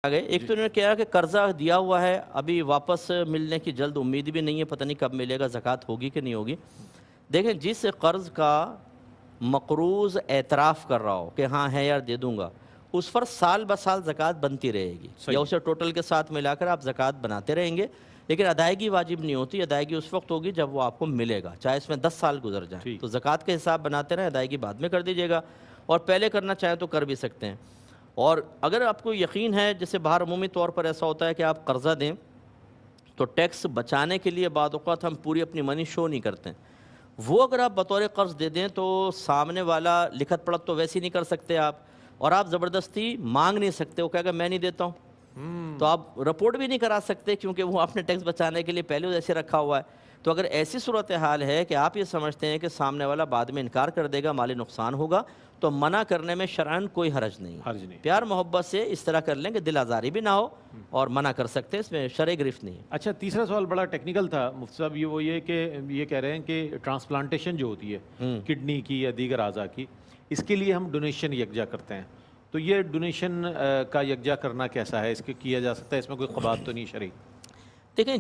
گئے ایک تو انہوں نے کہا کہ قرضہ دیا ہوا ہے ابھی واپس ملنے کی جلد امید بھی نہیں ہے، پتہ نہیں کب ملے گا، زکوٰۃ ہوگی کہ نہیں ہوگی۔ دیکھیں جس قرض کا مقروض اعتراف کر رہا ہو کہ ہاں ہے یار دے دوں گا، اس پر سال بہ سال زکوٰۃ بنتی رہے گی، یا صحیح اسے ٹوٹل کے ساتھ ملا کر آپ زکوٰۃ بناتے رہیں گے، لیکن ادائیگی واجب نہیں ہوتی۔ ادائیگی اس وقت ہوگی جب وہ آپ کو ملے گا، چاہے اس میں 10 سال گزر جائیں۔ ٹھیک تو زکوٰۃ کے حساب بناتے رہیں، ادائیگی بعد میں کر دیجیے گا، اور پہلے کرنا چاہیں تو کر بھی سکتے ہیں۔ اور اگر آپ کو یقین ہے، جیسے باہر عمومی طور پر ایسا ہوتا ہے کہ آپ قرضہ دیں تو ٹیکس بچانے کے لیے بعض اوقات ہم پوری اپنی منی شو نہیں کرتے، وہ اگر آپ بطور قرض دے دیں تو سامنے والا لکھت پڑھت تو ویسے ہی نہیں کر سکتے آپ، اور آپ زبردستی مانگ نہیں سکتے، وہ کہے گا میں نہیں دیتا ہوں، تو آپ رپورٹ بھی نہیں کرا سکتے کیونکہ وہ آپ نے ٹیکس بچانے کے لیے پہلے ایسے رکھا ہوا ہے۔ تو اگر ایسی صورتحال ہے کہ آپ یہ سمجھتے ہیں کہ سامنے والا بعد میں انکار کر دے گا، مالی نقصان ہوگا، تو منع کرنے میں شرعاً کوئی حرج نہیں ہے۔ حرج نہیں۔ پیار محبت سے اس طرح کر لیں کہ دل آزاری بھی نہ ہو، اور منع کر سکتے ہیں، اس میں شرعی گرفت نہیں ہے۔ اچھا، تیسرا سوال بڑا ٹیکنیکل تھا مفتی صاحب، یہ کہ یہ کہہ رہے ہیں کہ ٹرانسپلانٹیشن جو ہوتی ہے کڈنی کی یا دیگر اعضاء کی، اس کے لیے ہم ڈونیشن یکجا کرتے ہیں، تو یہ ڈونیشن کا یکجا کرنا کیسا ہے؟ اس کے کیا جا سکتا ہے؟ اس میں کوئی قباحت تو نہیں شرعی؟ دیکھیں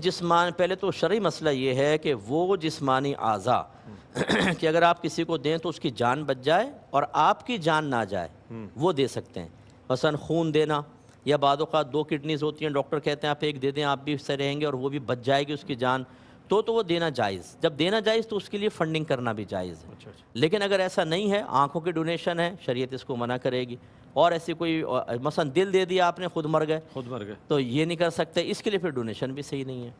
پہلے تو شرعی مسئلہ یہ ہے کہ وہ جسمانی اعضاء کہ اگر آپ کسی کو دیں تو اس کی جان بچ جائے اور آپ کی جان نہ جائے، وہ دے سکتے ہیں۔ مثلا خون دینا، یا بعض اوقات 2 کڈنیز ہوتی ہیں، ڈاکٹر کہتے ہیں آپ ایک دے دیں، آپ بھی اس سے رہیں گے اور وہ بھی بچ جائے گی اس کی جان، تو وہ دینا جائز۔ جب دینا جائز تو اس کے لیے فنڈنگ کرنا بھی جائز ہے۔ اچھا اچھا، لیکن اگر ایسا نہیں ہے، آنکھوں کی ڈونیشن ہے، شریعت اس کو منع کرے گی۔ اور ایسی کوئی مثلا دل دے دیا آپ نے، خود مر گئے، خود مر گئے۔ تو یہ نہیں کر سکتے، اس کے لیے پھر ڈونیشن بھی صحیح نہیں ہے۔